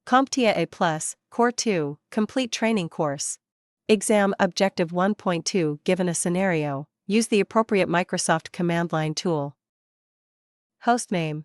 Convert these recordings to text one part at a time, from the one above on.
CompTIA A Core 2 Complete Training Course. Exam Objective 1.2 Given a scenario, use the appropriate Microsoft command line tool. Hostname.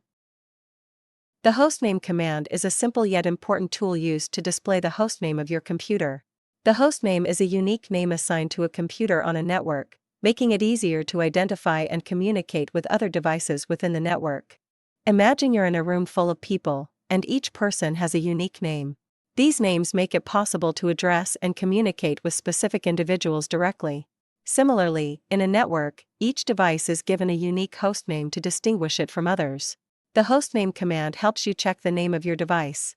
The hostname command is a simple yet important tool used to display the hostname of your computer. The hostname is a unique name assigned to a computer on a network, making it easier to identify and communicate with other devices within the network. Imagine you're in a room full of people, and each person has a unique name. These names make it possible to address and communicate with specific individuals directly. Similarly, in a network, each device is given a unique hostname to distinguish it from others. The hostname command helps you check the name of your device.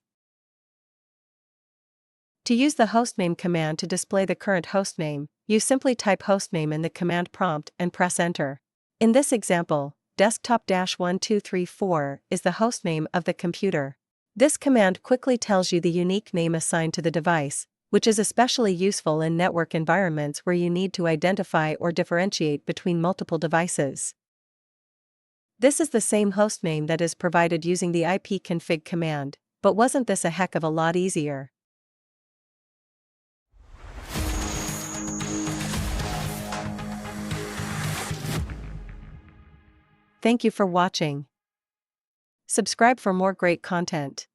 To use the hostname command to display the current hostname, you simply type hostname in the command prompt and press enter. In this example, desktop-1234 is the hostname of the computer. This command quickly tells you the unique name assigned to the device, which is especially useful in network environments where you need to identify or differentiate between multiple devices. This is the same hostname that is provided using the ipconfig command, but wasn't this a heck of a lot easier? Thank you for watching. Subscribe for more great content.